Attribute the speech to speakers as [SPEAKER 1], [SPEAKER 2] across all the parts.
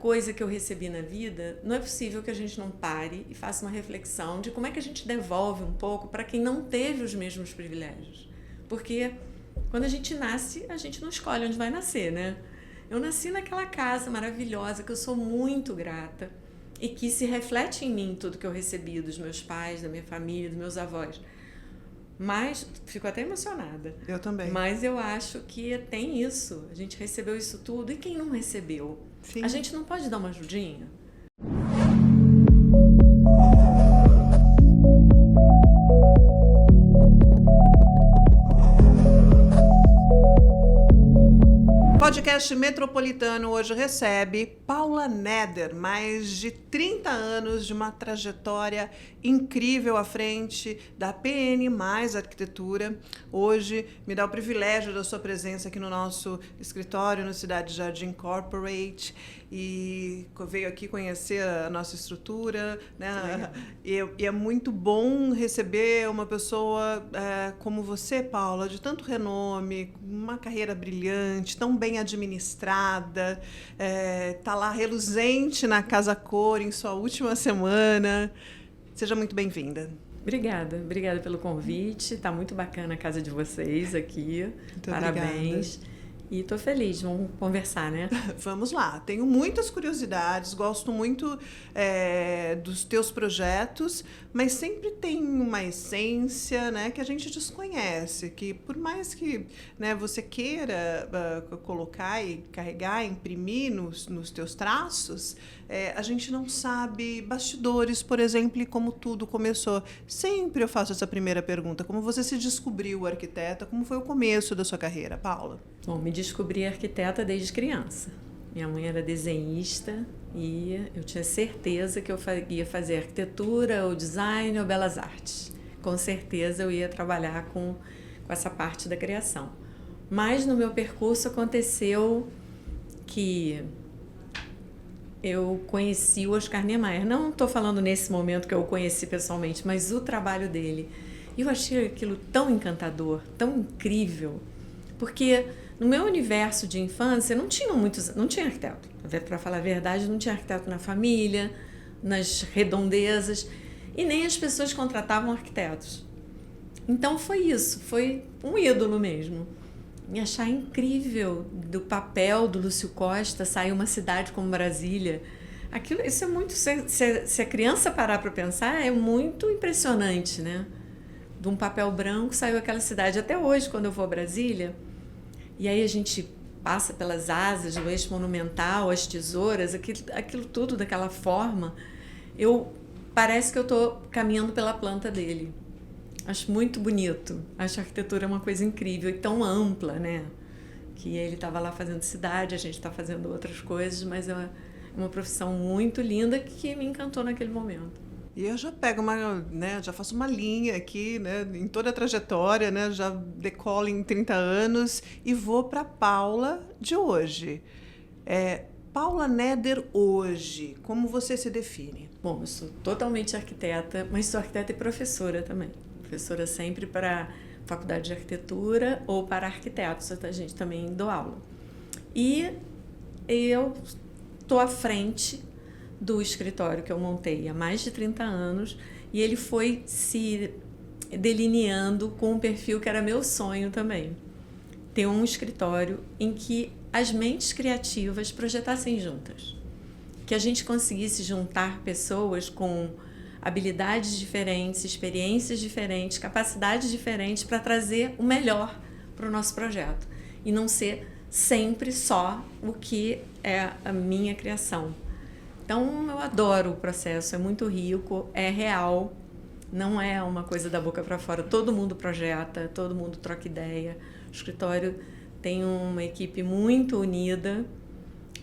[SPEAKER 1] coisa que eu recebi na vida, não é possível que a gente não pare e faça uma reflexão de como é que a gente devolve um pouco para quem não teve os mesmos privilégios. Porque quando a gente nasce, a gente não escolhe onde vai nascer, né? Eu nasci naquela casa maravilhosa que eu sou muito grata e que se reflete em mim tudo que eu recebi dos meus pais, da minha família, dos meus avós. Mas, fico até emocionada.
[SPEAKER 2] Eu também.
[SPEAKER 1] Mas eu acho que tem isso. A gente recebeu isso tudo. E quem não recebeu?
[SPEAKER 2] Sim.
[SPEAKER 1] A gente não pode dar uma ajudinha?
[SPEAKER 2] Podcast Metropolitano hoje recebe Paula Neder, mais de 30 anos de uma trajetória incrível à frente da PN Mais Arquitetura. Hoje me dá o privilégio da sua presença aqui no nosso escritório no Cidade Jardim Corporate e veio aqui conhecer a nossa estrutura, né? E é muito bom receber uma pessoa como você, Paula, de tanto renome, uma carreira brilhante, tão bem administrada, tá lá reluzente na Casa Cor em sua última semana. Seja muito bem-vinda.
[SPEAKER 1] Obrigada pelo convite. Tá muito bacana a casa de vocês aqui.
[SPEAKER 2] Muito
[SPEAKER 1] Parabéns.
[SPEAKER 2] Obrigada.
[SPEAKER 1] E tô feliz, vamos conversar, né?
[SPEAKER 2] Vamos lá, tenho muitas curiosidades, gosto muito dos teus projetos, mas sempre tem uma essência, né, que a gente desconhece, que por mais que, né, você queira colocar e carregar, imprimir nos teus traços, a gente não sabe bastidores, por exemplo, e como tudo começou. Sempre eu faço essa primeira pergunta, como você se descobriu arquiteta, como foi o começo da sua carreira, Paula?
[SPEAKER 1] Bom, me descobri arquiteta desde criança. Minha mãe era desenhista e eu tinha certeza que eu ia fazer arquitetura, ou design, ou belas artes. Com certeza eu ia trabalhar com essa parte da criação. Mas no meu percurso aconteceu que eu conheci o Oscar Niemeyer. Não estou falando nesse momento que eu o conheci pessoalmente, mas o trabalho dele. Eu achei aquilo tão encantador, tão incrível, porque no meu universo de infância não tinha arquiteto. Para falar a verdade, não tinha arquiteto na família, nas redondezas, e nem as pessoas contratavam arquitetos. Então foi isso, foi um ídolo mesmo. Me achar incrível do papel do Lúcio Costa sair uma cidade como Brasília. Isso é muito... Se a criança parar para pensar, é muito impressionante, né? De um papel branco saiu aquela cidade. Até hoje, quando eu vou a Brasília, e aí a gente passa pelas asas do eixo monumental, as tesouras, aquilo tudo daquela forma, parece que eu estou caminhando pela planta dele. Acho muito bonito. Acho a arquitetura uma coisa incrível e tão ampla, né? Que ele estava lá fazendo cidade, a gente está fazendo outras coisas, mas é uma profissão muito linda que me encantou naquele momento.
[SPEAKER 2] E eu já pego já faço uma linha aqui, né, em toda a trajetória, né, já decolo em 30 anos e vou para Paula de hoje. Paula Neder hoje, como você se define?
[SPEAKER 1] Bom, eu sou totalmente arquiteta, mas sou arquiteta e professora também. Professora sempre para faculdade de arquitetura ou para arquitetos, a gente também dou aula. E eu estou à frente do escritório que eu montei há mais de 30 anos e ele foi se delineando com um perfil que era meu sonho também. Ter um escritório em que as mentes criativas projetassem juntas. Que a gente conseguisse juntar pessoas com habilidades diferentes, experiências diferentes, capacidades diferentes para trazer o melhor para o nosso projeto. E não ser sempre só o que é a minha criação. Então, eu adoro o processo, é muito rico, é real, não é uma coisa da boca para fora. Todo mundo projeta, todo mundo troca ideia. O escritório tem uma equipe muito unida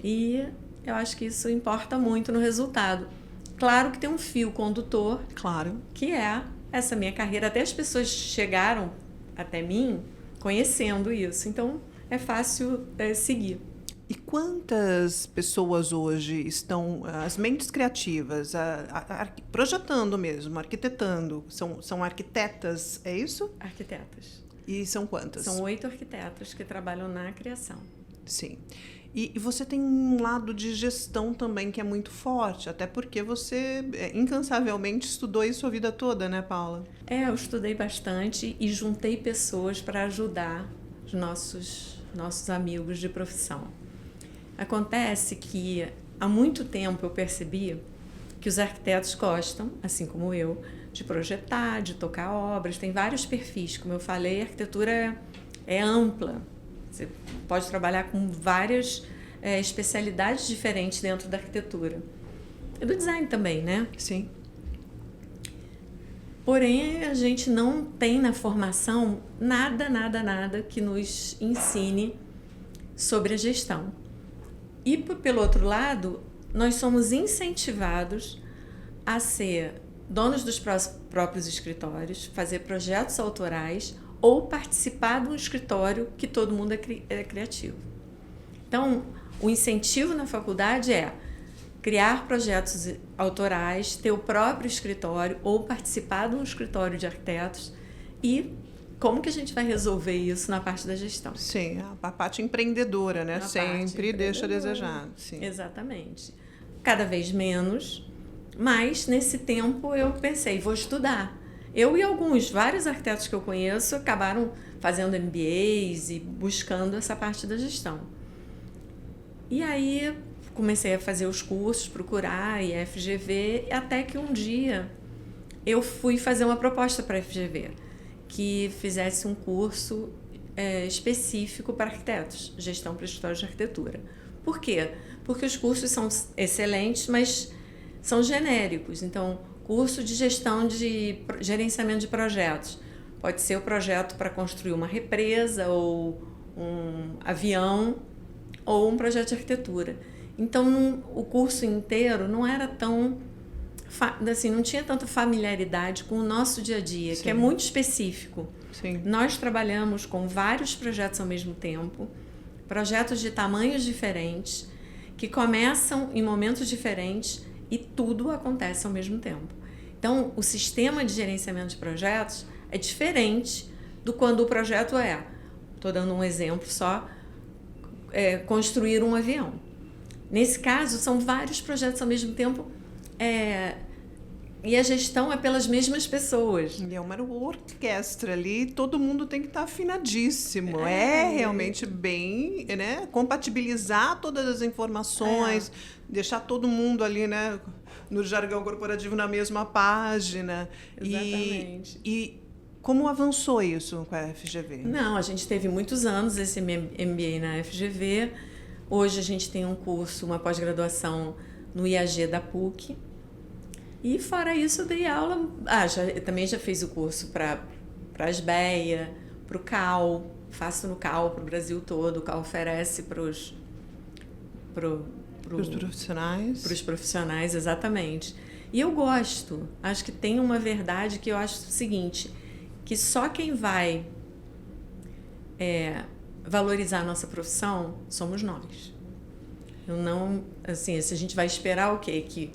[SPEAKER 1] e eu acho que isso importa muito no resultado. Claro que tem um fio condutor,
[SPEAKER 2] claro,
[SPEAKER 1] que é essa minha carreira. Até as pessoas chegaram até mim conhecendo isso, então é fácil seguir.
[SPEAKER 2] E quantas pessoas hoje estão, as mentes criativas, projetando mesmo, arquitetando, são arquitetas, é isso?
[SPEAKER 1] Arquitetas.
[SPEAKER 2] E são quantas?
[SPEAKER 1] São 8 arquitetas que trabalham na criação.
[SPEAKER 2] Sim. E você tem um lado de gestão também que é muito forte, até porque você incansavelmente estudou isso a vida toda, né, Paula?
[SPEAKER 1] Eu estudei bastante e juntei pessoas para ajudar os nossos amigos de profissão. Acontece que há muito tempo eu percebi que os arquitetos gostam, assim como eu, de projetar, de tocar obras. Tem vários perfis, como eu falei, a arquitetura é ampla. Você pode trabalhar com várias especialidades diferentes dentro da arquitetura. E do design também, né?
[SPEAKER 2] Sim.
[SPEAKER 1] Porém, a gente não tem na formação nada que nos ensine sobre a gestão. E, pelo outro lado, nós somos incentivados a ser donos dos próprios escritórios, fazer projetos autorais ou participar de um escritório que todo mundo é criativo. Então, o incentivo na faculdade é criar projetos autorais, ter o próprio escritório ou participar de um escritório de arquitetos. E como que a gente vai resolver isso na parte da gestão?
[SPEAKER 2] Sim, a parte empreendedora, né? Sempre deixa a desejar. Sim.
[SPEAKER 1] Exatamente. Cada vez menos, mas nesse tempo eu pensei, vou estudar. Eu e vários arquitetos que eu conheço acabaram fazendo MBAs e buscando essa parte da gestão. E aí comecei a fazer os cursos, procurar e a FGV, até que um dia eu fui fazer uma proposta para a FGV, que fizesse um curso específico para arquitetos, gestão para escritórios de arquitetura. Por quê? Porque os cursos são excelentes, mas são genéricos. Então, curso de gestão de gerenciamento de projetos. Pode ser o projeto para construir uma represa ou um avião ou um projeto de arquitetura. Então, o curso inteiro não era tão... assim, não tinha tanta familiaridade com o nosso dia a dia, Sim. que é muito específico.
[SPEAKER 2] Sim.
[SPEAKER 1] Nós trabalhamos com vários projetos ao mesmo tempo, projetos de tamanhos diferentes, que começam em momentos diferentes e tudo acontece ao mesmo tempo. Então, o sistema de gerenciamento de projetos é diferente do quando o projeto estou dando um exemplo só, construir um avião. Nesse caso, são vários projetos ao mesmo tempo e a gestão é pelas mesmas pessoas.
[SPEAKER 2] E é uma orquestra ali, todo mundo tem que estar afinadíssimo. Realmente bem, né? Compatibilizar todas as informações, deixar todo mundo ali, né? No jargão corporativo na mesma página.
[SPEAKER 1] Exatamente.
[SPEAKER 2] E como avançou isso com a FGV?
[SPEAKER 1] Não, a gente teve muitos anos esse MBA na FGV. Hoje a gente tem um curso, uma pós-graduação no IAG da PUC. E fora isso, eu dei aula... também já fiz o curso para a ASBEA, para o CAL. Faço no CAL para o Brasil todo. O CAL oferece para os
[SPEAKER 2] profissionais.
[SPEAKER 1] Para os profissionais, exatamente. E eu gosto. Acho que tem uma verdade que eu acho o seguinte, que só quem vai valorizar a nossa profissão somos nós. Eu não... Assim, se a gente vai esperar o quê? Que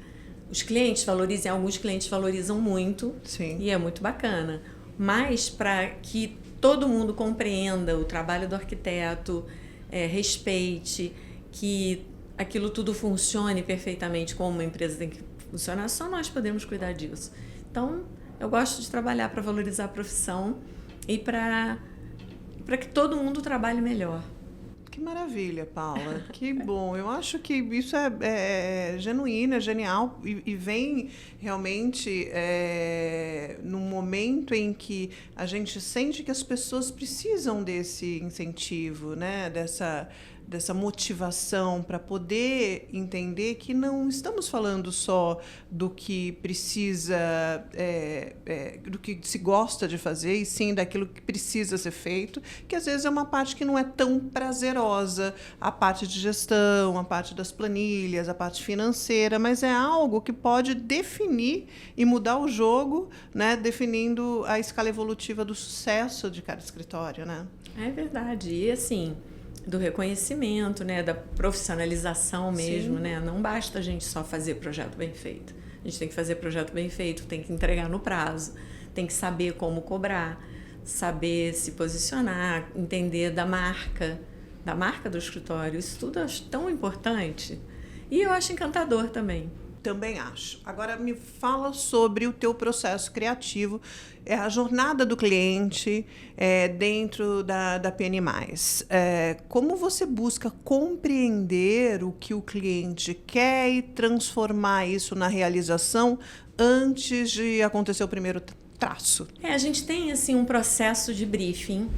[SPEAKER 1] os clientes valorizem, alguns clientes valorizam muito.
[SPEAKER 2] Sim.
[SPEAKER 1] E é muito bacana. Mas para que todo mundo compreenda o trabalho do arquiteto, respeite, que aquilo tudo funcione perfeitamente como uma empresa tem que funcionar, só nós podemos cuidar disso. Então, eu gosto de trabalhar para valorizar a profissão e para que todo mundo trabalhe melhor.
[SPEAKER 2] Que maravilha, Paula. Que bom. Eu acho que isso é genuíno, é genial e vem realmente num momento em que a gente sente que as pessoas precisam desse incentivo, né? Dessa motivação para poder entender que não estamos falando só do que precisa, do que se gosta de fazer, e sim daquilo que precisa ser feito, que às vezes é uma parte que não é tão prazerosa, a parte de gestão, a parte das planilhas, a parte financeira, mas é algo que pode definir e mudar o jogo, né, definindo a escala evolutiva do sucesso de cada escritório, né?
[SPEAKER 1] É verdade. E assim... do reconhecimento, né, da profissionalização mesmo, né? Não basta a gente só fazer projeto bem feito. A gente tem que fazer projeto bem feito, tem que entregar no prazo, tem que saber como cobrar, saber se posicionar, entender da marca, da marca do escritório. Isso tudo eu acho tão importante. E eu acho encantador também.
[SPEAKER 2] Também acho. Agora me fala sobre o teu processo criativo, a jornada do cliente dentro da PN+. Como você busca compreender o que o cliente quer e transformar isso na realização antes de acontecer o primeiro traço?
[SPEAKER 1] A gente tem assim um processo de briefing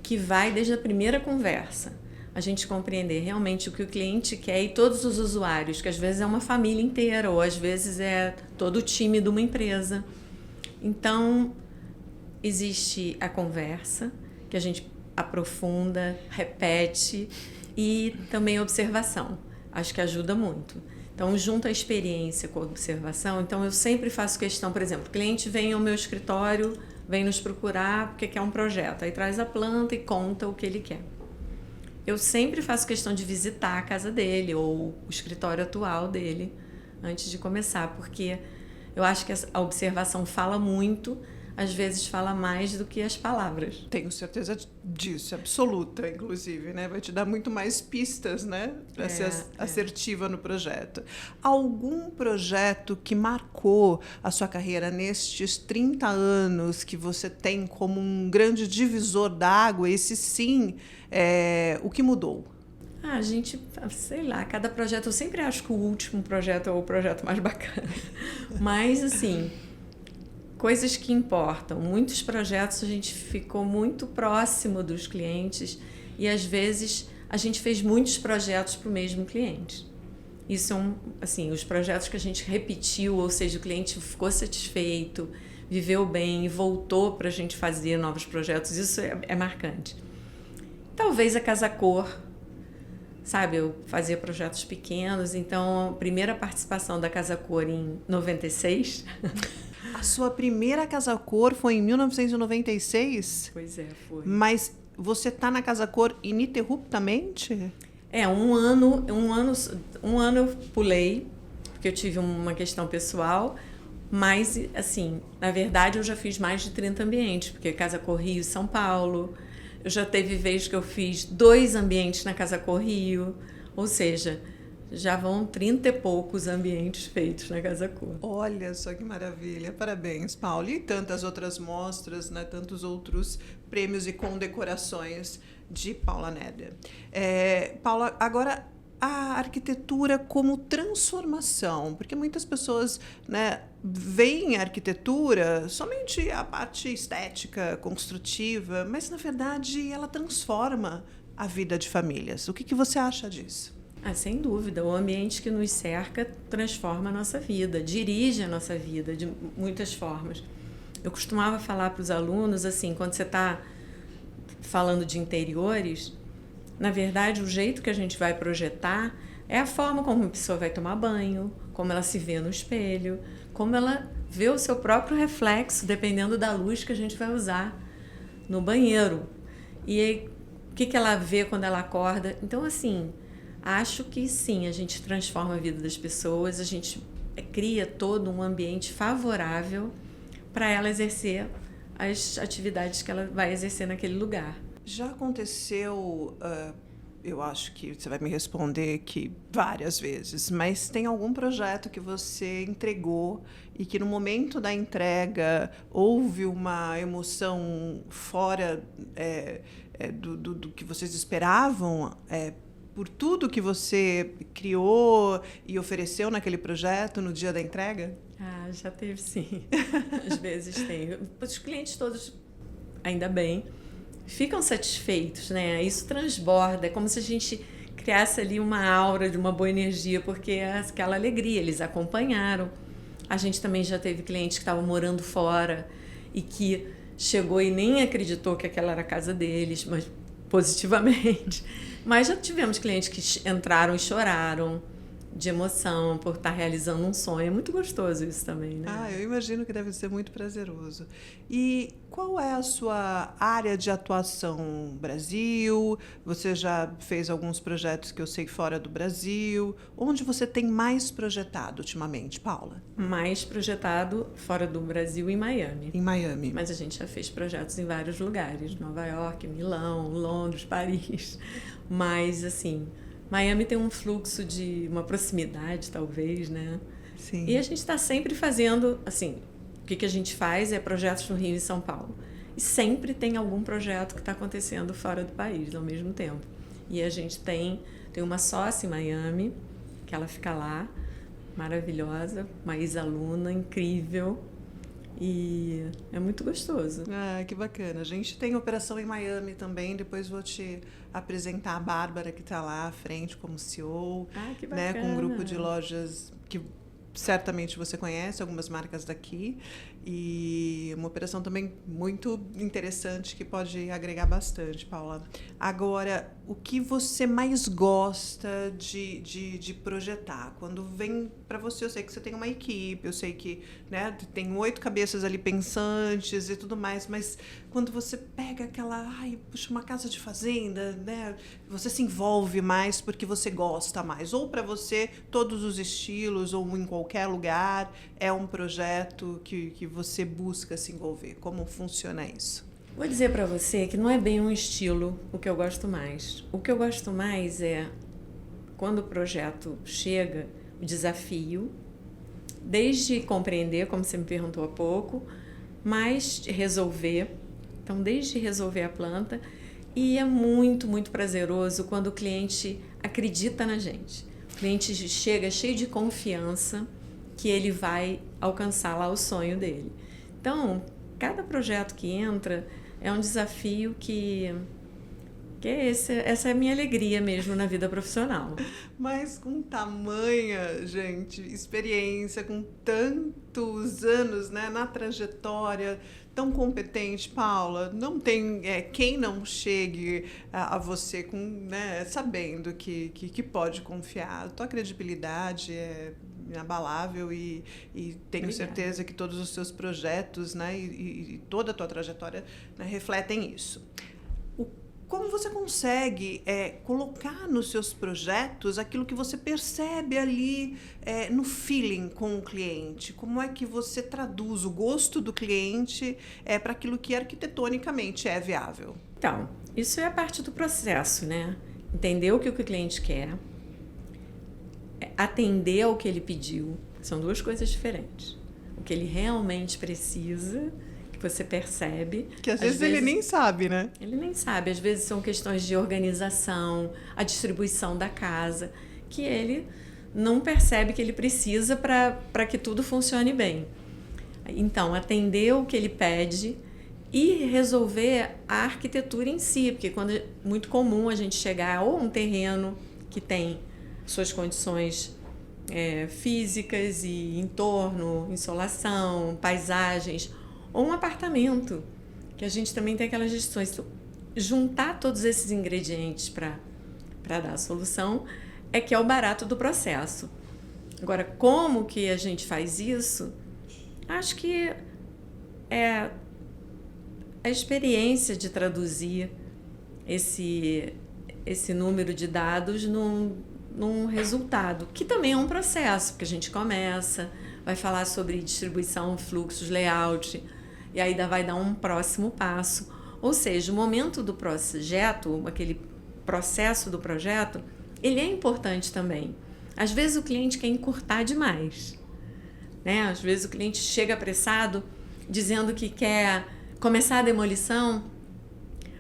[SPEAKER 1] que vai desde a primeira conversa. A gente compreender realmente o que o cliente quer e todos os usuários, que às vezes é uma família inteira ou às vezes é todo o time de uma empresa. Então, existe a conversa, que a gente aprofunda, repete, e também a observação. Acho que ajuda muito. Então, junto a experiência com a observação, então eu sempre faço questão, por exemplo, o cliente vem ao meu escritório, vem nos procurar porque quer um projeto, aí traz a planta e conta o que ele quer. Eu sempre faço questão de visitar a casa dele ou o escritório atual dele antes de começar, porque eu acho que a observação fala muito, às vezes fala mais do que as palavras.
[SPEAKER 2] Tenho certeza disso, absoluta, inclusive, né? Vai te dar muito mais pistas, né? Para ser assertiva no projeto. Algum projeto que marcou a sua carreira nestes 30 anos que você tem como um grande divisor d'água, esse sim, o que mudou?
[SPEAKER 1] A gente, sei lá, cada projeto, eu sempre acho que o último projeto é o projeto mais bacana. Mas, assim, coisas que importam. Muitos projetos a gente ficou muito próximo dos clientes e, às vezes, a gente fez muitos projetos para o mesmo cliente. Isso é assim, os projetos que a gente repetiu, ou seja, o cliente ficou satisfeito, viveu bem e voltou para a gente fazer novos projetos, isso é marcante. Talvez a Casa Cor, sabe, eu fazia projetos pequenos, então a primeira participação da Casa Cor em 96.
[SPEAKER 2] A sua primeira Casa Cor foi em 1996?
[SPEAKER 1] Pois é, foi.
[SPEAKER 2] Mas você está na Casa Cor ininterruptamente?
[SPEAKER 1] Um ano eu pulei, porque eu tive uma questão pessoal, mas, assim, na verdade eu já fiz mais de 30 ambientes, porque Casa Cor Rio e São Paulo, eu já teve vez que eu fiz 2 ambientes na Casa Cor Rio, ou seja, já vão 30 e poucos ambientes feitos na Casa Cor.
[SPEAKER 2] Olha só que maravilha, parabéns, Paula. E tantas outras mostras, né? Tantos outros prêmios e condecorações de Paula Neder. Paula, agora a arquitetura como transformação, porque muitas pessoas, né, veem a arquitetura somente a parte estética, construtiva, mas na verdade ela transforma a vida de famílias. O que você acha disso?
[SPEAKER 1] Sem dúvida, o ambiente que nos cerca transforma a nossa vida, dirige a nossa vida de muitas formas. Eu costumava falar para os alunos, assim, quando você está falando de interiores, na verdade, o jeito que a gente vai projetar é a forma como a pessoa vai tomar banho, como ela se vê no espelho, como ela vê o seu próprio reflexo, dependendo da luz que a gente vai usar no banheiro. E aí, o que ela vê quando ela acorda. Então, assim, acho que sim, a gente transforma a vida das pessoas, a gente cria todo um ambiente favorável para ela exercer as atividades que ela vai exercer naquele lugar.
[SPEAKER 2] Já aconteceu, eu acho que você vai me responder que várias vezes, mas tem algum projeto que você entregou e que no momento da entrega houve uma emoção fora do que vocês esperavam, por tudo que você criou e ofereceu naquele projeto no dia da entrega?
[SPEAKER 1] Já teve sim. Às vezes tem. Os clientes todos, ainda bem, ficam satisfeitos, né? Isso transborda, é como se a gente criasse ali uma aura de uma boa energia, porque é aquela alegria, eles acompanharam. A gente também já teve clientes que estavam morando fora e que chegou e nem acreditou que aquela era a casa deles, mas positivamente. Mas já tivemos clientes que entraram e choraram, de emoção, por estar realizando um sonho. É muito gostoso isso também, né?
[SPEAKER 2] Eu imagino que deve ser muito prazeroso. E qual é a sua área de atuação? Brasil? Você já fez alguns projetos que eu sei fora do Brasil? Onde você tem mais projetado ultimamente, Paula?
[SPEAKER 1] Mais projetado fora do Brasil, em Miami.
[SPEAKER 2] Em Miami.
[SPEAKER 1] Mas a gente já fez projetos em vários lugares. Nova York, Milão, Londres, Paris. Mas, assim, Miami tem um fluxo de uma proximidade, talvez, né?
[SPEAKER 2] Sim.
[SPEAKER 1] E a gente está sempre fazendo, assim, o que a gente faz é projetos no Rio e São Paulo. E sempre tem algum projeto que está acontecendo fora do país ao mesmo tempo. E a gente tem uma sócia em Miami, que ela fica lá, maravilhosa, uma ex-aluna incrível. E é muito gostoso.
[SPEAKER 2] Que bacana. A gente tem operação em Miami também. Depois vou te apresentar a Bárbara, que está lá à frente como CEO.
[SPEAKER 1] Que bacana.
[SPEAKER 2] Né, com um grupo de lojas que certamente você conhece, algumas marcas daqui. E uma operação também muito interessante que pode agregar bastante, Paula. Agora, o que você mais gosta de projetar? Quando vem para você, eu sei que você tem uma equipe, eu sei que, né, tem 8 cabeças ali pensantes e tudo mais, mas quando você pega aquela, puxa, uma casa de fazenda, né, você se envolve mais porque você gosta mais, ou para você todos os estilos ou em qualquer lugar é um projeto que você busca se envolver. Como funciona isso?
[SPEAKER 1] Vou dizer para você que não é bem um estilo o que eu gosto mais. O que eu gosto mais é quando o projeto chega, o desafio, desde compreender, como você me perguntou há pouco, mas resolver. Então, desde resolver a planta, e é muito, muito prazeroso quando o cliente acredita na gente. O cliente chega cheio de confiança que ele vai alcançar lá o sonho dele. Então, cada projeto que entra é um desafio que essa é a minha alegria mesmo na vida profissional.
[SPEAKER 2] Mas com tamanha, gente, experiência, com tantos anos, né, na trajetória, tão competente, Paula, não tem quem não chegue a você com, né, sabendo que pode confiar. A tua credibilidade é inabalável e tenho
[SPEAKER 1] Obrigada.
[SPEAKER 2] certeza que todos os seus projetos, né, e toda a tua trajetória, né, refletem isso. Como você consegue colocar nos seus projetos aquilo que você percebe ali no feeling com o cliente? Como é que você traduz o gosto do cliente para aquilo que arquitetonicamente é viável?
[SPEAKER 1] Então, isso é a parte do processo, né? Entender o que o cliente quer, atender ao que ele pediu, são duas coisas diferentes. O que ele realmente precisa, que você percebe.
[SPEAKER 2] Que às vezes ele nem sabe, né?
[SPEAKER 1] Ele nem sabe. Às vezes são questões de organização, a distribuição da casa, que ele não percebe que ele precisa para que tudo funcione bem. Então, atender o que ele pede e resolver a arquitetura em si, porque quando é muito comum a gente chegar ou um terreno que tem suas condições físicas e entorno, insolação, paisagens, ou um apartamento, que a gente também tem aquelas gestões. Então, juntar todos esses ingredientes para dar a solução que é o barato do processo. Agora, como que a gente faz isso? Acho que é a experiência de traduzir esse número de dados num resultado, que também é um processo, porque a gente começa, vai falar sobre distribuição, fluxos, layout, e aí vai dar um próximo passo. Ou seja, o momento do projeto, aquele processo do projeto, ele é importante também. Às vezes o cliente quer encurtar demais, né? Às vezes o cliente chega apressado, dizendo que quer começar a demolição,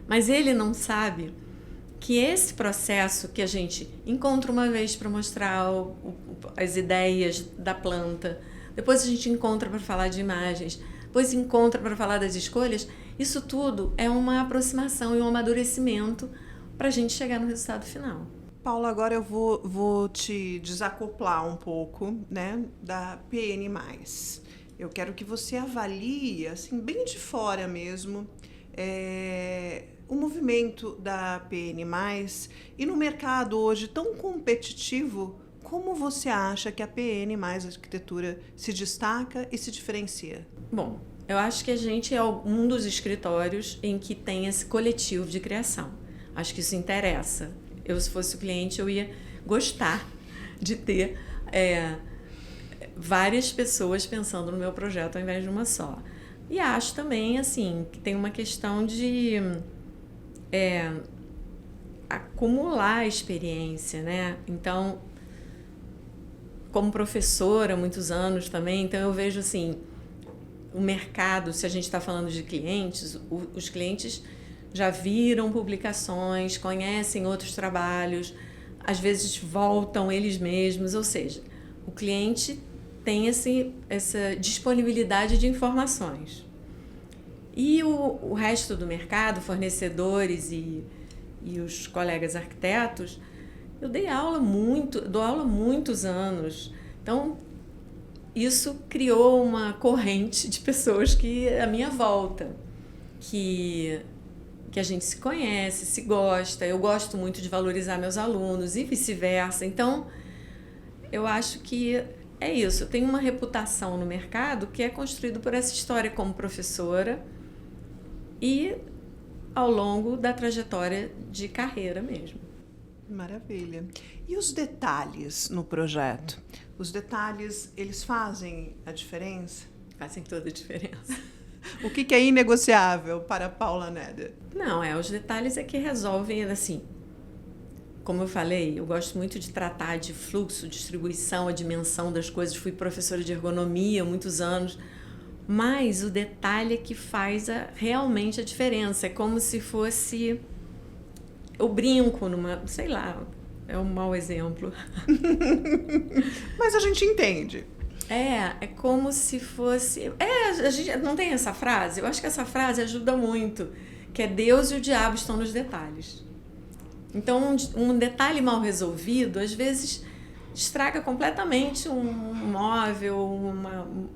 [SPEAKER 1] mas ele não sabe que esse processo que a gente encontra uma vez para mostrar as ideias da planta, depois a gente encontra para falar de imagens, depois encontra para falar das escolhas, isso tudo é uma aproximação e um amadurecimento para a gente chegar no resultado final.
[SPEAKER 2] Paula, agora eu vou te desacoplar um pouco, né, da PN+. Eu quero que você avalie, assim, bem de fora mesmo, o movimento da PN+, e no mercado hoje tão competitivo como você acha que a PN mais Arquitetura se destaca e se diferencia?
[SPEAKER 1] Bom, eu acho que a gente é um dos escritórios em que tem esse coletivo de criação. Acho que isso interessa. Eu, se fosse o cliente, eu ia gostar de ter várias pessoas pensando no meu projeto ao invés de uma só. E acho também, assim, que tem uma questão de acumular experiência, né? Então, como professora há muitos anos também, então eu vejo, assim, o mercado, se a gente está falando de clientes, os clientes já viram publicações, conhecem outros trabalhos, às vezes voltam eles mesmos, ou seja, o cliente tem essa disponibilidade de informações. E o resto do mercado, fornecedores e os colegas arquitetos, eu dou aula há muitos anos. Então, isso criou uma corrente de pessoas à minha volta, que a gente se conhece, se gosta. Eu gosto muito de valorizar meus alunos e vice-versa. Então, eu acho que é isso. Eu tenho uma reputação no mercado que é construída por essa história como professora e ao longo da trajetória de carreira mesmo.
[SPEAKER 2] Maravilha. E os detalhes no projeto? Os detalhes, eles fazem a diferença?
[SPEAKER 1] Fazem toda a diferença.
[SPEAKER 2] O que é inegociável para Paula Neder?
[SPEAKER 1] Não, os detalhes é que resolvem, assim, como eu falei, eu gosto muito de tratar de fluxo, distribuição, a dimensão das coisas. Fui professora de ergonomia há muitos anos, mas o detalhe é que faz realmente a diferença. É como se fosse... Eu brinco sei lá, é um mau exemplo.
[SPEAKER 2] Mas a gente entende.
[SPEAKER 1] É como se fosse... a gente não tem essa frase? Eu acho que essa frase ajuda muito, que é Deus e o diabo estão nos detalhes. Então, um detalhe mal resolvido, às vezes, estraga completamente um móvel,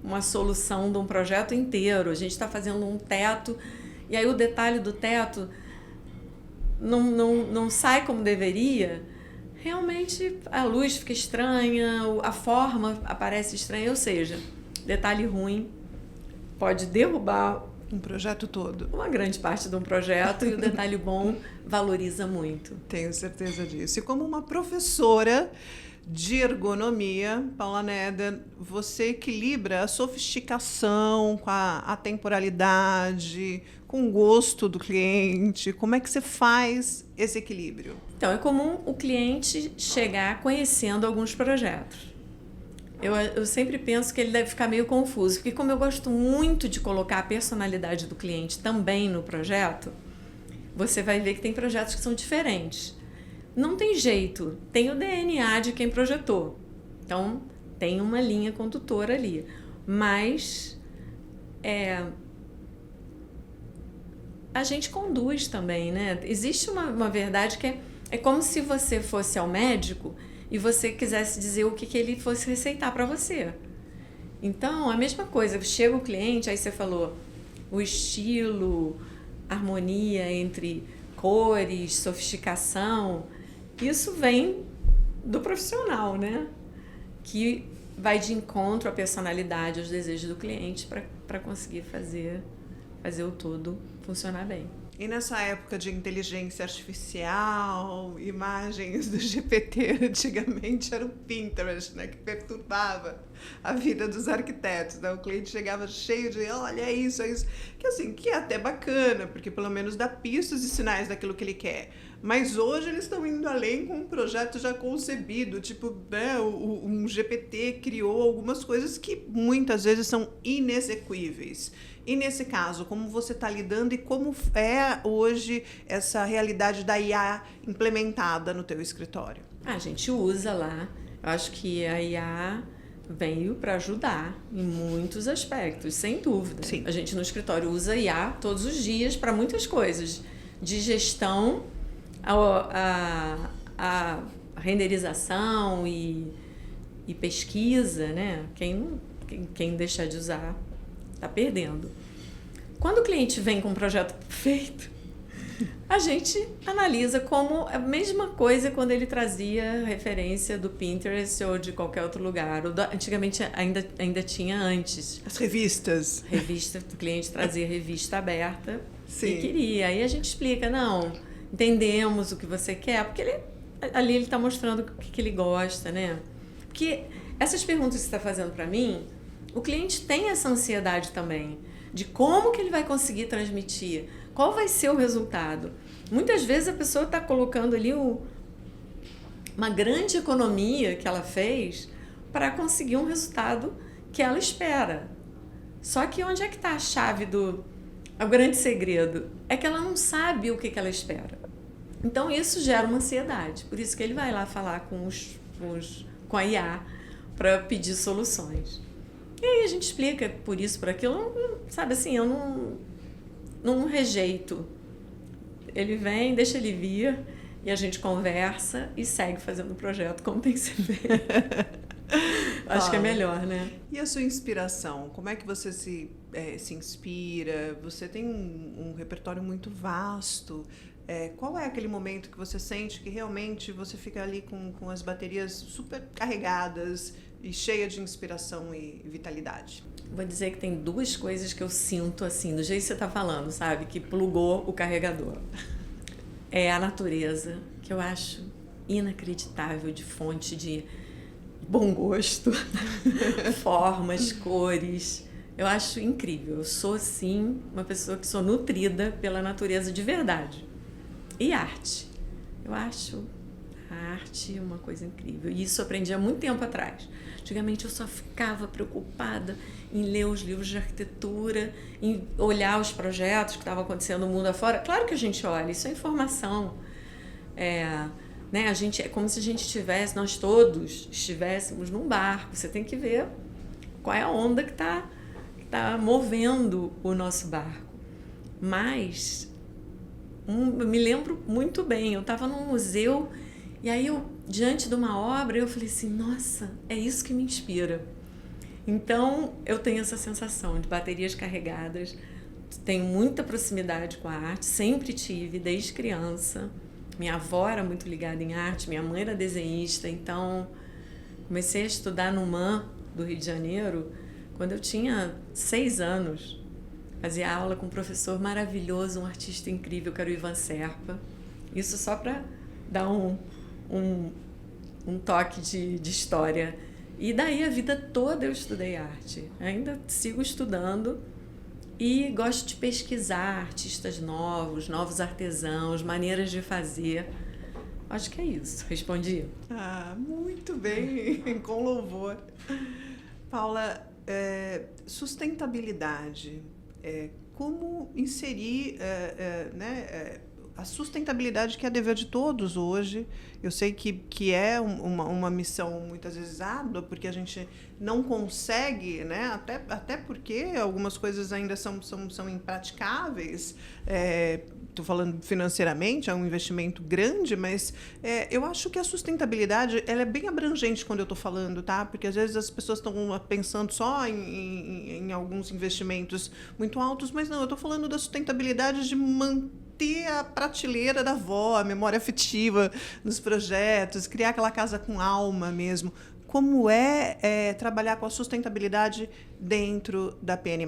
[SPEAKER 1] uma solução de um projeto inteiro. A gente está fazendo um teto, e aí o detalhe do teto não sai como deveria. Realmente a luz fica estranha, a forma aparece estranha, ou seja, detalhe ruim pode derrubar
[SPEAKER 2] um projeto todo.
[SPEAKER 1] Uma grande parte de um projeto, e o detalhe bom valoriza muito.
[SPEAKER 2] Tenho certeza disso. E como uma professora de ergonomia, Paula Neder, você equilibra a sofisticação com a temporalidade, com o gosto do cliente. Como é que você faz esse equilíbrio?
[SPEAKER 1] Então, é comum o cliente chegar conhecendo alguns projetos. Eu sempre penso que ele deve ficar meio confuso, porque como eu gosto muito de colocar a personalidade do cliente também no projeto, você vai ver que tem projetos que são diferentes. Não tem jeito, tem o DNA de quem projetou. Então, tem uma linha condutora ali. Mas a gente conduz também, né? Existe uma verdade que é como se você fosse ao médico e você quisesse dizer o que ele fosse receitar para você. Então, a mesma coisa, chega o cliente, aí você falou o estilo, harmonia entre cores, sofisticação, isso vem do profissional, né? Que vai de encontro à personalidade, aos desejos do cliente para conseguir fazer o todo funcionar bem.
[SPEAKER 2] E nessa época de inteligência artificial, imagens do GPT, antigamente era o Pinterest, né, que perturbava a vida dos arquitetos, né? O cliente chegava cheio de, olha, é isso, que assim, que é até bacana, porque pelo menos dá pistas e sinais daquilo que ele quer. Mas hoje eles estão indo além com um projeto já concebido, tipo, né, um GPT criou algumas coisas que muitas vezes são inexequíveis. E nesse caso, como você está lidando e como é hoje essa realidade da IA implementada no teu escritório?
[SPEAKER 1] A gente usa lá. Eu acho que a IA veio para ajudar em muitos aspectos, sem dúvida.
[SPEAKER 2] Sim.
[SPEAKER 1] A gente no escritório usa IA todos os dias para muitas coisas, de gestão, a renderização e pesquisa, né? Quem deixar de usar está perdendo. Quando o cliente vem com um projeto feito, A gente analisa como a mesma coisa quando ele trazia referência do Pinterest ou de qualquer outro lugar. Antigamente ainda tinha antes.
[SPEAKER 2] As revistas.
[SPEAKER 1] Revista, o cliente trazia revista aberta.
[SPEAKER 2] Sim.
[SPEAKER 1] E queria. Aí a gente explica, não, entendemos o que você quer, porque ali ele está mostrando o que ele gosta, né? Porque essas perguntas que você está fazendo para mim, o cliente tem essa ansiedade também, de como que ele vai conseguir transmitir, qual vai ser o resultado. Muitas vezes a pessoa está colocando ali uma grande economia que ela fez para conseguir um resultado que ela espera. Só que onde é que está a chave o grande segredo? É que ela não sabe o que ela espera. Então isso gera uma ansiedade. Por isso que ele vai lá falar com a IA para pedir soluções. E aí a gente explica por isso, por aquilo. Sabe assim, eu não rejeito. Ele vem, deixa ele vir e a gente conversa e segue fazendo o projeto como tem que ser feito. Acho que é melhor, né?
[SPEAKER 2] E a sua inspiração? Como é que você se inspira? Você tem um repertório muito vasto. Qual é aquele momento que você sente que realmente você fica ali com as baterias super carregadas e cheia de inspiração e vitalidade?
[SPEAKER 1] Vou dizer que tem duas coisas que eu sinto assim, do jeito que você está falando, sabe? Que plugou o carregador. É a natureza, que eu acho inacreditável, de fonte de bom gosto, formas, cores. Eu acho incrível. Eu sou, sim, uma pessoa que sou nutrida pela natureza de verdade. E arte. Eu acho a arte uma coisa incrível. E isso eu aprendi há muito tempo atrás. Antigamente eu só ficava preocupada em ler os livros de arquitetura, em olhar os projetos que estavam acontecendo no mundo afora. Claro que a gente olha, isso é informação. Né? É como se nós todos estivéssemos num barco. Você tem que ver qual é a onda que tá movendo o nosso barco. Mas eu me lembro muito bem, eu estava num museu e aí diante de uma obra, eu falei assim, nossa, é isso que me inspira. Então, eu tenho essa sensação de baterias carregadas, tenho muita proximidade com a arte, sempre tive, desde criança. Minha avó era muito ligada em arte, minha mãe era desenhista, então comecei a estudar no MAN do Rio de Janeiro quando eu tinha 6 anos. Fazia aula com um professor maravilhoso, um artista incrível, que era o Ivan Serpa. Isso só para dar um toque de história. E daí a vida toda eu estudei arte. Ainda sigo estudando e gosto de pesquisar artistas novos artesãos, maneiras de fazer. Acho que é isso. Respondi?
[SPEAKER 2] Muito bem, com louvor. Paula, sustentabilidade. Como inserir a sustentabilidade, que é dever de todos hoje. Eu sei que é uma missão muitas vezes árdua, porque a gente não consegue, né? Até porque algumas coisas ainda são impraticáveis. Estou falando financeiramente, é um investimento grande, mas eu acho que a sustentabilidade ela é bem abrangente quando eu estou falando, tá? Porque às vezes as pessoas estão pensando só em alguns investimentos muito altos, mas não, eu estou falando da sustentabilidade de manter a prateleira da avó, a memória afetiva nos projetos, criar aquela casa com alma mesmo. Como trabalhar com a sustentabilidade dentro da PN+.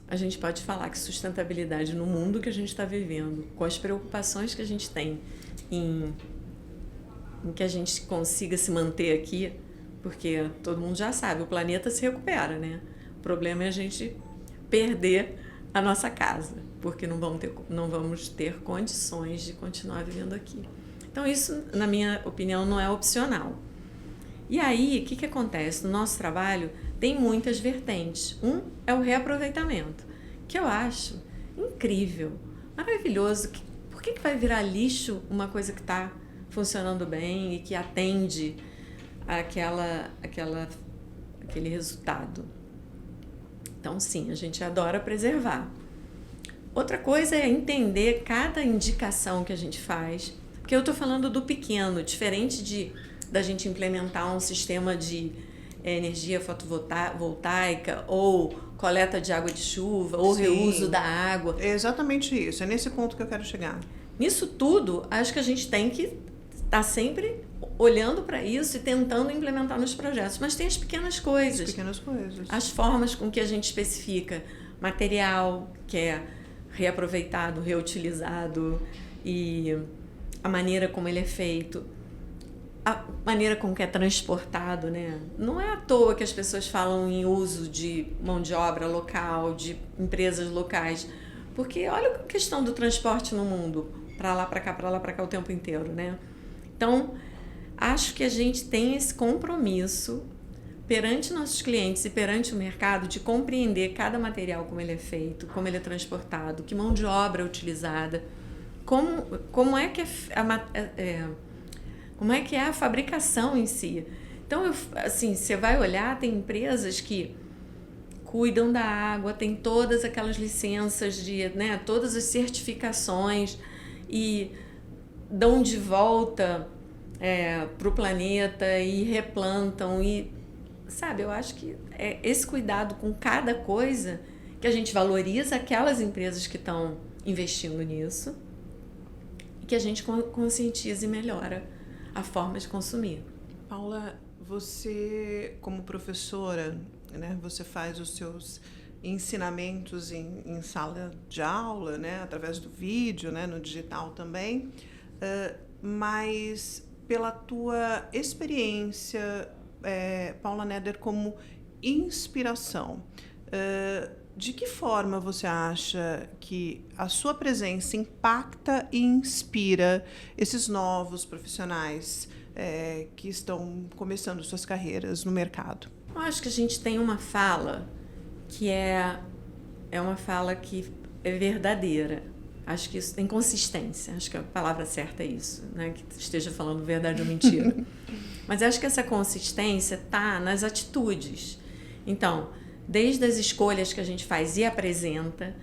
[SPEAKER 1] A gente pode falar que sustentabilidade no mundo que a gente está vivendo, com as preocupações que a gente tem em que a gente consiga se manter aqui, porque todo mundo já sabe, o planeta se recupera, né? O problema é a gente perder a nossa casa, porque não vamos ter condições de continuar vivendo aqui. Então isso, na minha opinião, não é opcional. E aí, o que acontece? No nosso trabalho, tem muitas vertentes. É o reaproveitamento, que eu acho incrível, maravilhoso. Por que vai virar lixo uma coisa que está funcionando bem e que atende aquele resultado? Então, sim, a gente adora preservar. Outra coisa é entender cada indicação que a gente faz, porque eu estou falando do pequeno, diferente da gente implementar um sistema de energia fotovoltaica ou coleta de água de chuva ou
[SPEAKER 2] Sim,
[SPEAKER 1] reuso da água.
[SPEAKER 2] É exatamente isso, é nesse ponto que eu quero chegar.
[SPEAKER 1] Nisso tudo, acho que a gente tem que estar sempre olhando para isso e tentando implementar nos projetos. Mas tem as pequenas coisas.
[SPEAKER 2] As pequenas coisas.
[SPEAKER 1] As formas com que a gente especifica material que é reaproveitado, reutilizado, e a maneira como ele é feito, a maneira como que é transportado, né? Não é à toa que as pessoas falam em uso de mão de obra local, de empresas locais, porque olha a questão do transporte no mundo, para lá, para cá o tempo inteiro, né? Então, acho que a gente tem esse compromisso perante nossos clientes e perante o mercado de compreender cada material, como ele é feito, como ele é transportado, que mão de obra é utilizada, como é que como é que é a fabricação em si. Então, assim, você vai olhar, tem empresas que cuidam da água, tem todas aquelas licenças, né, todas as certificações e dão de volta para o planeta e replantam. E, sabe, eu acho que é esse cuidado com cada coisa que a gente valoriza aquelas empresas que estão investindo nisso e que a gente conscientiza e melhora a forma de consumir.
[SPEAKER 2] Paula, você, como professora, né, você faz os seus ensinamentos em sala de aula, né, através do vídeo, né, no digital também, mas pela tua experiência, Paula Neder, como inspiração, de que forma você acha que a sua presença impacta e inspira esses novos profissionais que estão começando suas carreiras no mercado?
[SPEAKER 1] Eu acho que a gente tem uma fala que é uma fala que é verdadeira. Acho que isso tem consistência. Acho que a palavra certa é isso, né? Que esteja falando verdade ou mentira. Mas acho que essa consistência está nas atitudes. Então, desde as escolhas que a gente faz e apresenta,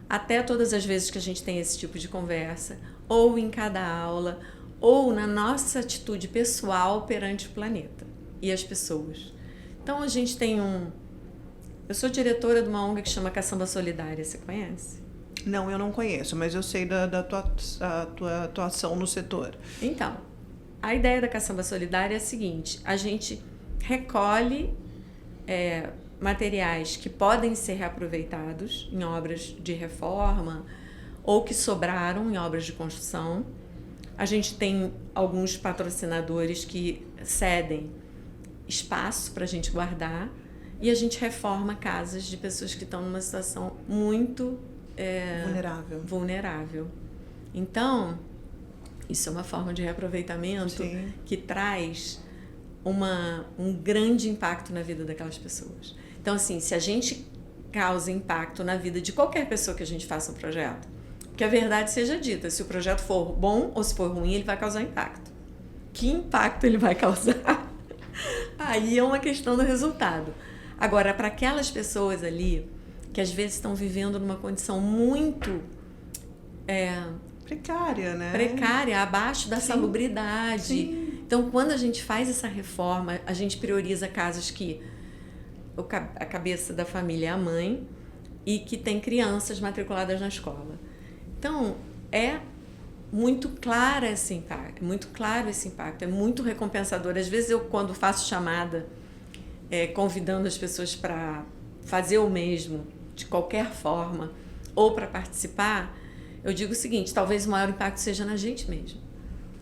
[SPEAKER 1] até todas as vezes que a gente tem esse tipo de conversa, ou em cada aula, ou na nossa atitude pessoal perante o planeta e as pessoas. Então, a gente tem Eu sou diretora de uma ONG que chama Caçamba Solidária, você conhece?
[SPEAKER 2] Não, eu não conheço, mas eu sei da tua atuação no setor.
[SPEAKER 1] Então, a ideia da Caçamba Solidária é a seguinte: a gente recolhe materiais que podem ser reaproveitados em obras de reforma ou que sobraram em obras de construção. A gente tem alguns patrocinadores que cedem espaço para a gente guardar e a gente reforma casas de pessoas que estão numa situação muito vulnerável. Então, isso é uma forma de reaproveitamento. Sim. Que traz um grande impacto na vida daquelas pessoas. Então, assim, se a gente causa impacto na vida de qualquer pessoa que a gente faça um projeto, que a verdade seja dita, se o projeto for bom ou se for ruim, ele vai causar impacto. Que impacto ele vai causar? Aí é uma questão do resultado. Agora, para aquelas pessoas ali que às vezes estão vivendo numa condição muito
[SPEAKER 2] precária, né?
[SPEAKER 1] Precária, abaixo da
[SPEAKER 2] Sim.
[SPEAKER 1] salubridade.
[SPEAKER 2] Sim.
[SPEAKER 1] Então, quando a gente faz essa reforma, a gente prioriza casas que a cabeça da família é a mãe e que tem crianças matriculadas na escola. Então, é muito claro esse impacto, é muito recompensador. Às vezes eu, quando faço chamada, convidando as pessoas para fazer o mesmo, de qualquer forma, ou para participar, eu digo o seguinte: talvez o maior impacto seja na gente mesmo,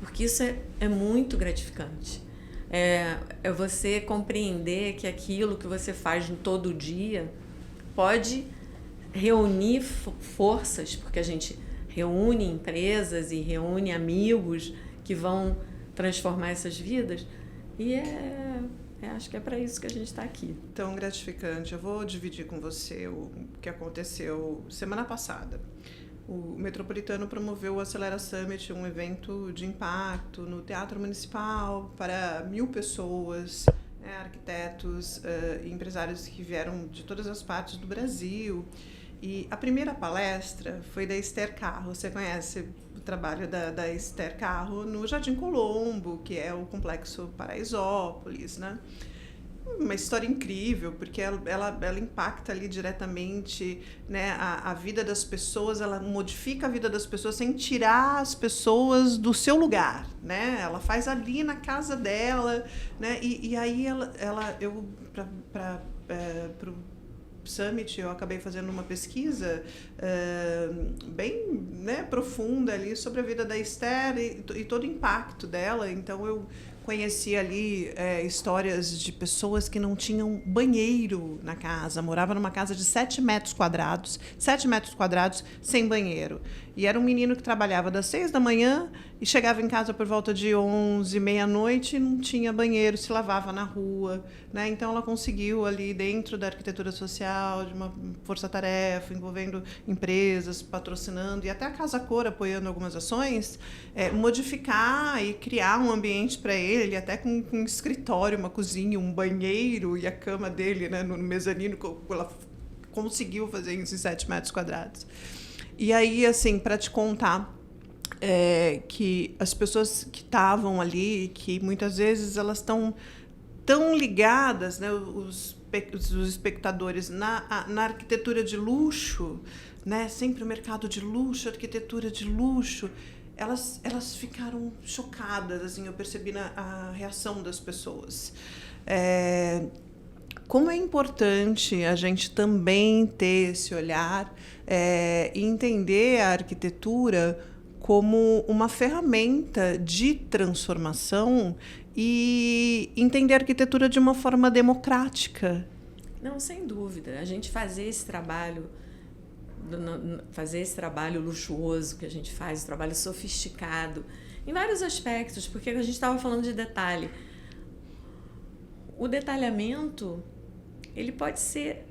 [SPEAKER 1] porque isso é muito gratificante. É você compreender que aquilo que você faz todo dia pode reunir forças, porque a gente reúne empresas e reúne amigos que vão transformar essas vidas, e acho que é para isso que a gente está aqui.
[SPEAKER 2] Tão gratificante. Eu vou dividir com você o que aconteceu semana passada. O Metropolitano promoveu o Acelera Summit, um evento de impacto no Teatro Municipal para 1.000 pessoas, arquitetos e empresários que vieram de todas as partes do Brasil. E a primeira palestra foi da Esther Carro. Você conhece o trabalho da Esther Carro no Jardim Colombo, que é o Complexo Paraisópolis, né? uma história incrível, porque ela impacta ali diretamente, né, a vida das pessoas, ela modifica a vida das pessoas sem tirar as pessoas do seu lugar, né? Ela faz ali na casa dela, né? E aí pro Summit eu acabei fazendo uma pesquisa bem, né, profunda ali sobre a vida da Esther e todo o impacto dela. Então eu conheci ali histórias de pessoas que não tinham banheiro na casa, morava numa casa de 7 metros quadrados sem banheiro. E era um menino que trabalhava das 6 da manhã e chegava em casa por volta de 11, meia-noite e não tinha banheiro, se lavava na rua, né? Então ela conseguiu ali dentro da arquitetura social, de uma força-tarefa, envolvendo empresas, patrocinando e até a Casa Cor apoiando algumas ações, modificar e criar um ambiente para ele, até com um escritório, uma cozinha, um banheiro e a cama dele, né, no mezanino, ela conseguiu fazer isso em 7 metros quadrados. E aí, assim, para te contar que as pessoas que estavam ali, que muitas vezes elas estão tão ligadas, né, os espectadores, na arquitetura de luxo, né, sempre o mercado de luxo, arquitetura de luxo, elas ficaram chocadas, assim, eu percebi a reação das pessoas. Como é importante a gente também ter esse olhar e entender a arquitetura como uma ferramenta de transformação e entender a arquitetura de uma forma democrática.
[SPEAKER 1] Não, sem dúvida. A gente fazer esse trabalho luxuoso que a gente faz, um trabalho sofisticado, em vários aspectos, porque a gente estava falando de detalhe. O detalhamento, ele pode ser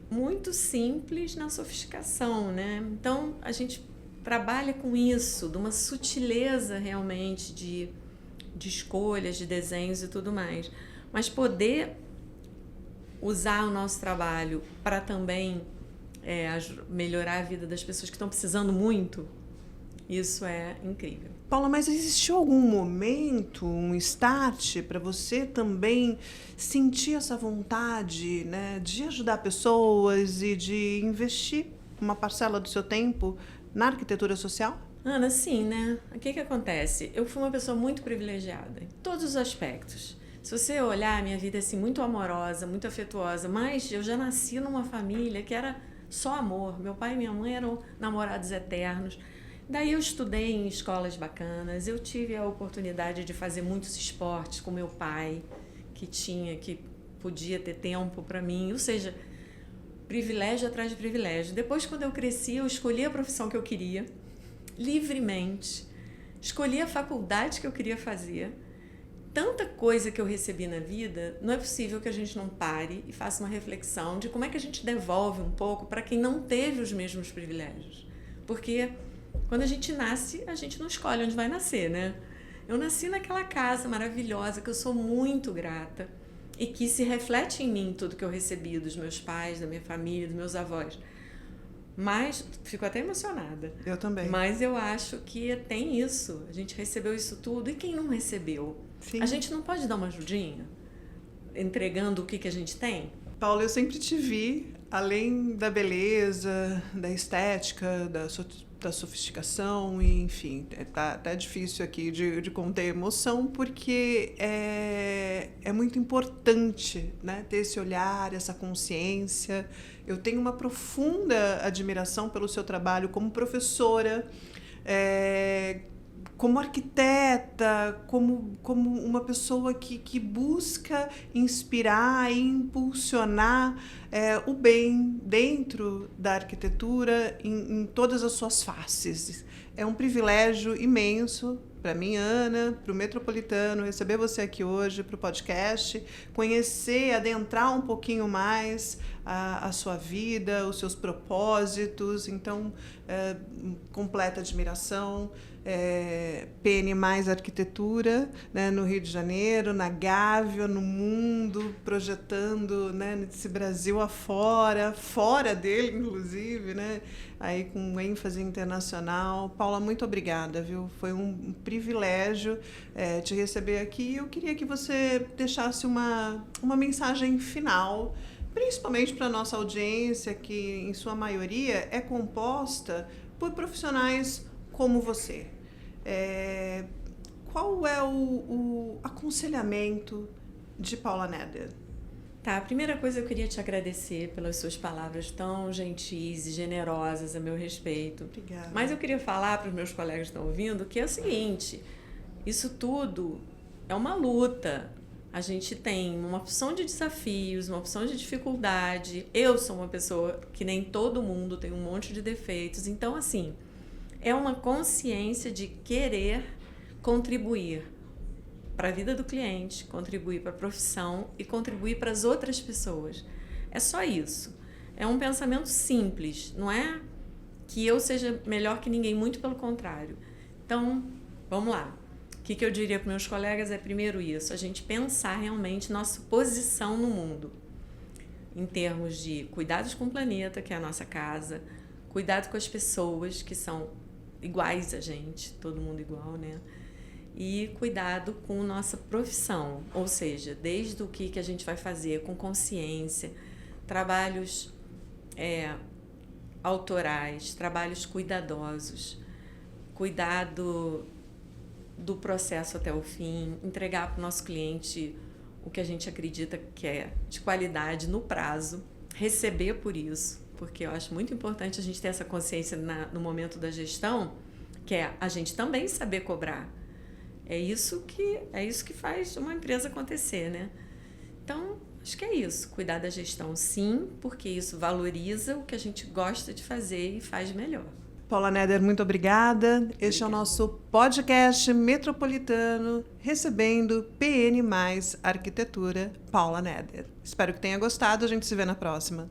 [SPEAKER 1] muito simples na sofisticação, né? Então, a gente trabalha com isso, de uma sutileza realmente de escolhas, de desenhos e tudo mais. Mas poder usar o nosso trabalho para também melhorar a vida das pessoas que estão precisando muito, isso é incrível.
[SPEAKER 2] Paula, mas existiu algum momento, um start para você também sentir essa vontade, né, de ajudar pessoas e de investir uma parcela do seu tempo na arquitetura social?
[SPEAKER 1] Ana, sim, né? O que acontece? Eu fui uma pessoa muito privilegiada em todos os aspectos. Se você olhar, a minha vida é assim, muito amorosa, muito afetuosa, mas eu já nasci numa família que era só amor. Meu pai e minha mãe eram namorados eternos. Daí eu estudei em escolas bacanas, eu tive a oportunidade de fazer muitos esportes com meu pai, que podia ter tempo para mim, ou seja, privilégio atrás de privilégio. Depois, quando eu cresci, eu escolhi a profissão que eu queria, livremente, escolhi a faculdade que eu queria fazer. Tanta coisa que eu recebi na vida, não é possível que a gente não pare e faça uma reflexão de como é que a gente devolve um pouco para quem não teve os mesmos privilégios. Porque quando a gente nasce, a gente não escolhe onde vai nascer, né? Eu nasci naquela casa maravilhosa que eu sou muito grata e que se reflete em mim tudo que eu recebi dos meus pais, da minha família, dos meus avós. Mas, fico até emocionada.
[SPEAKER 2] Eu também.
[SPEAKER 1] Mas eu acho que tem isso. A gente recebeu isso tudo. E quem não recebeu?
[SPEAKER 2] Sim.
[SPEAKER 1] A gente não pode dar uma ajudinha? Entregando o que a gente tem?
[SPEAKER 2] Paula, eu sempre te vi, além da beleza, da estética, da sofisticação, e, enfim, tá difícil aqui de conter emoção, porque é muito importante, né, ter esse olhar, essa consciência. Eu tenho uma profunda admiração pelo seu trabalho como professora, como arquiteta, como uma pessoa que busca inspirar e impulsionar o bem dentro da arquitetura em todas as suas faces. É um privilégio imenso para mim, Ana, para o Metropolitano, receber você aqui hoje para o podcast, conhecer, adentrar um pouquinho mais a sua vida, os seus propósitos. Então, completa admiração. PN Mais Arquitetura, né, no Rio de Janeiro, na Gávea, no mundo, projetando, né, nesse Brasil afora, fora dele, inclusive, né, aí com ênfase internacional. Paula, muito obrigada, viu? Foi um privilégio te receber aqui. Eu queria que você deixasse uma mensagem final, principalmente para a nossa audiência, que em sua maioria é composta por profissionais como você. Qual é o aconselhamento de Paula Neder?
[SPEAKER 1] Tá, a primeira coisa eu queria te agradecer pelas suas palavras tão gentis e generosas a meu respeito.
[SPEAKER 2] Obrigada.
[SPEAKER 1] Mas eu queria falar para os meus colegas que estão ouvindo que é o seguinte, isso tudo é uma luta. A gente tem uma opção de desafios, uma opção de dificuldade. Eu sou uma pessoa que nem todo mundo, tem um monte de defeitos. Então, assim, é uma consciência de querer contribuir para a vida do cliente, contribuir para a profissão e contribuir para as outras pessoas. É só isso. É um pensamento simples, não é que eu seja melhor que ninguém, muito pelo contrário. Então, vamos lá. O que eu diria para meus colegas é primeiro isso, a gente pensar realmente nossa posição no mundo, em termos de cuidados com o planeta, que é a nossa casa, cuidado com as pessoas que são iguais a gente, todo mundo igual, né? E cuidado com nossa profissão, ou seja, desde o que a gente vai fazer com consciência, trabalhos autorais, trabalhos cuidadosos, cuidado do processo até o fim, entregar para o nosso cliente o que a gente acredita que é de qualidade no prazo, receber por isso, porque eu acho muito importante a gente ter essa consciência no momento da gestão, que é a gente também saber cobrar. É isso que faz uma empresa acontecer, né? Então, acho que é isso. Cuidar da gestão, sim, porque isso valoriza o que a gente gosta de fazer e faz melhor.
[SPEAKER 2] Paula Neder, muito obrigada. Este é o nosso podcast metropolitano, recebendo PN Mais Arquitetura, Paula Neder. Espero que tenha gostado. A gente se vê na próxima.